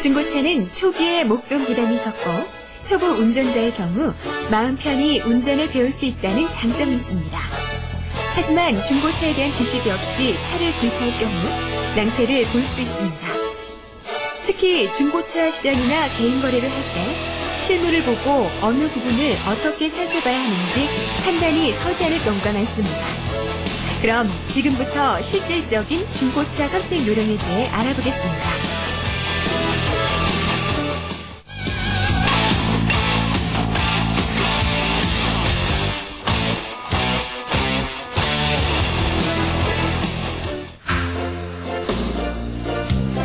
중고차는 초기에 목돈 부담이 적고 초보 운전자의 경우 마음 편히 운전을 배울 수 있다는 장점이 있습니다. 하지만 중고차에 대한 지식이 없이 차를 구입할 경우 낭패를 볼 수도 있습니다. 특히 중고차 시장이나 개인 거래를 할 때 실물을 보고 어느 부분을 어떻게 살펴봐야 하는지 판단이 서지 않을 경우가 많습니다. 그럼 지금부터 실질적인 중고차 선택 요령에 대해 알아보겠습니다.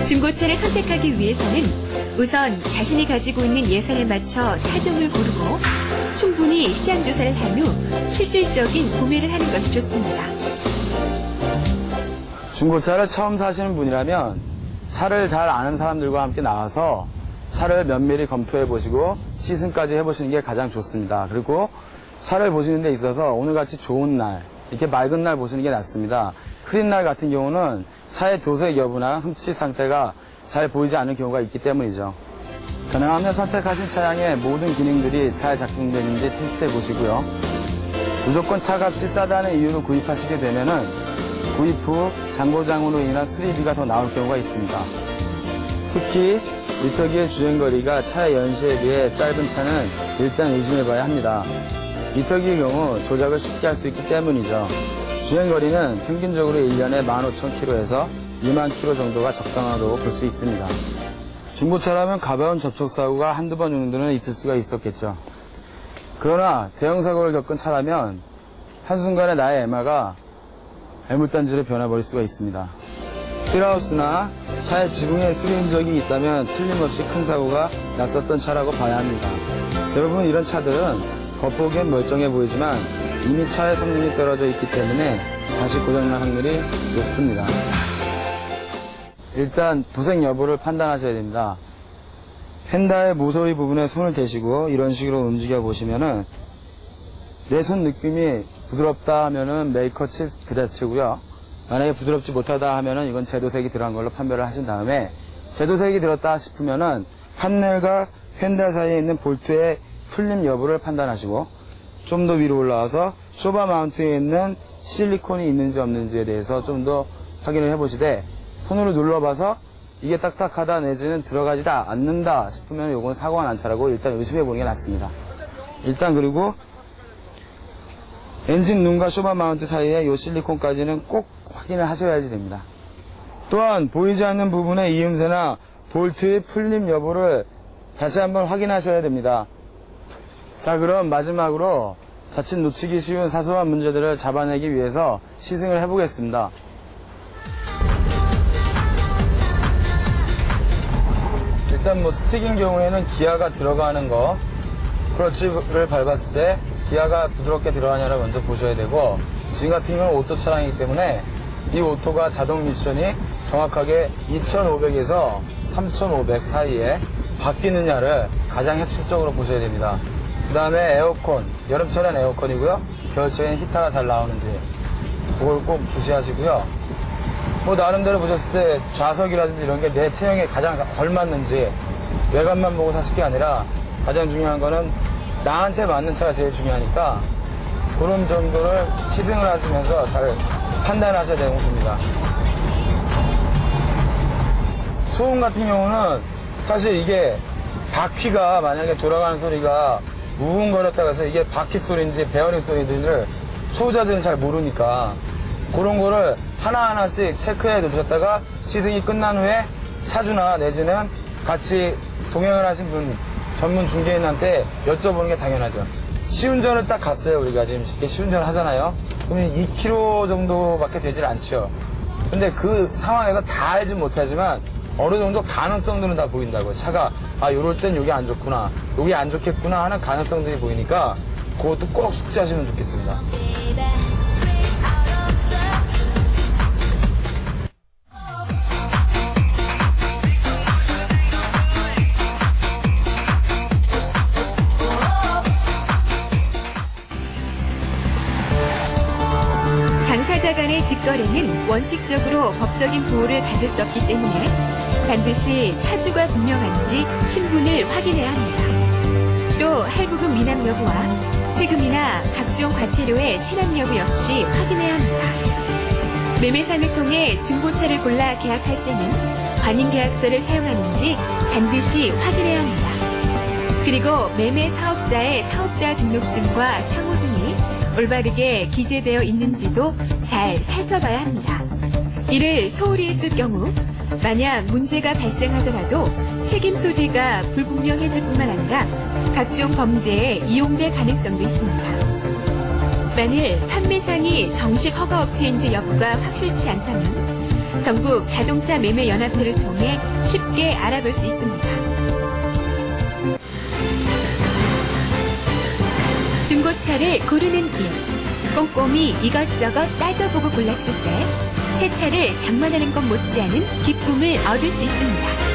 중고차를 선택하기 위해서는 우선 자신이 가지고 있는 예산에 맞춰 차종을 고르고 충분히 시장 조사를 한 후 실질적인 구매를 하는 것이 좋습니다. 중고차를 처음 사시는 분이라면 차를 잘 아는 사람들과 함께 나와서 차를 면밀히 검토해 보시고 시승까지 해보시는 게 가장 좋습니다. 그리고 차를 보시는 데 있어서 오늘같이 좋은 날, 이렇게 맑은 날 보시는 게 낫습니다. 흐린 날 같은 경우는 차의 도색 여부나 흠집 상태가 잘 보이지 않는 경우가 있기 때문이죠. 가능하면 선택하신 차량의 모든 기능들이 잘 작동되는지 테스트해 보시고요. 무조건 차값이 싸다는 이유로 구입하시게 되면은 구입 후 장고장으로 인한 수리비가 더 나올 경우가 있습니다. 특히 리터기의 주행거리가 차의 연시에 비해 짧은 차는 일단 의심해 봐야 합니다. 리터기의 경우 조작을 쉽게 할 수 있기 때문이죠. 주행거리는 평균적으로 1년에 15,000km에서 2만 km 정도가 적당하다고 볼 수 있습니다. 중고차라면 가벼운 접촉사고가 한두 번 정도는 있을 수가 있었겠죠. 그러나 대형사고를 겪은 차라면 한순간에 나의 애마가 애물단지로 변해버릴 수가 있습니다. 휠하우스나 차의 지붕에 수리 흔적이 있다면 틀림없이 큰 사고가 났었던 차라고 봐야 합니다. 대부분 이런 차들은 겉보기엔 멀쩡해 보이지만 이미 차의 성능이 떨어져 있기 때문에 다시 고장날 확률이 높습니다. 일단 도색 여부를 판단하셔야 됩니다. 휀다의 모서리 부분에 손을 대시고 이런 식으로 움직여 보시면은 내 손 느낌이 부드럽다 하면은 메이커 칠 그 자체고요. 만약에 부드럽지 못하다 하면은 이건 제도색이 들어간 걸로 판별을 하신 다음에 제도색이 들었다 싶으면은 판넬과 휀다 사이에 있는 볼트의 풀림 여부를 판단하시고 좀 더 위로 올라와서 쇼바 마운트에 있는 실리콘이 있는지 없는지에 대해서 좀 더 확인을 해보시되 손으로 눌러봐서 이게 딱딱하다 내지는 들어가지도 않는다 싶으면 이건 사고가 난 차라고 일단 의심해보는 게 낫습니다. 일단 그리고 엔진 룸과 쇼바 마운트 사이에 이 실리콘까지는 꼭 확인을 하셔야지 됩니다. 또한 보이지 않는 부분의 이음새나 볼트의 풀림 여부를 다시 한번 확인하셔야 됩니다. 자, 그럼 마지막으로 자칫 놓치기 쉬운 사소한 문제들을 잡아내기 위해서 시승을 해보겠습니다. 일단 스틱인 경우에는 기아가 들어가는 거, 클러치를 밟았을 때 기아가 부드럽게 들어가냐를 먼저 보셔야 되고, 지금 같은 경우는 오토 차량이기 때문에 이 오토가 자동 미션이 정확하게 2500에서 3500 사이에 바뀌느냐를 가장 핵심적으로 보셔야 됩니다. 그 다음에 에어컨, 여름철엔 에어컨이고요. 겨울철엔 히터가 잘 나오는지 그걸 꼭 주시하시고요. 나름대로 보셨을 때 좌석이라든지 이런 게 내 체형에 가장 걸맞는지 외관만 보고 사실 게 아니라 가장 중요한 거는 나한테 맞는 차가 제일 중요하니까 그런 정도를 시승을 하시면서 잘 판단하셔야 되는 겁니다. 소음 같은 경우는 사실 이게 바퀴가 만약에 돌아가는 소리가 우웅거렸다고 해서 이게 바퀴 소리인지 베어링 소리인지를 초보자들은 잘 모르니까 그런 거를 하나하나씩 체크해 두셨다가 시승이 끝난 후에 차주나 내지는 같이 동행을 하신 분, 전문 중개인한테 여쭤보는 게 당연하죠. 시운전을 딱 갔어요. 우리가 지금 이렇게 시운전을 하잖아요. 그러면 2km 정도밖에 되질 않죠. 근데 그 상황에서 다 알지 못하지만 어느 정도 가능성들은 다 보인다고요. 차가 요럴 땐 여기 안 좋구나, 여기 안 좋겠구나 하는 가능성들이 보이니까 그것도 꼭 숙지하시면 좋겠습니다. 당사자 간의 직거래는 원칙적으로 법적인 보호를 받을 수 없기 때문에 반드시 차주가 분명한지 신분을 확인해야 합니다. 또 할부금 미납 여부와 세금이나 각종 과태료의 체납 여부 역시 확인해야 합니다. 매매상을 통해 중고차를 골라 계약할 때는 관인계약서를 사용하는지 반드시 확인해야 합니다. 그리고 매매 사업자의 사업자 등록증과 상호 등이 올바르게 기재되어 있는지도 잘 살펴봐야 합니다. 이를 소홀히 했을 경우 만약 문제가 발생하더라도 책임 소재가 불분명해질 뿐만 아니라 각종 범죄에 이용될 가능성도 있습니다. 만일 판매상이 정식 허가업체인지 여부가 확실치 않다면 전국 자동차 매매 연합회를 통해 쉽게 알아볼 수 있습니다. 중고차를 고르는 일. 꼼꼼히 이것저것 따져보고 골랐을 때 새 차를 장만하는 것 못지않은 기쁨을 얻을 수 있습니다.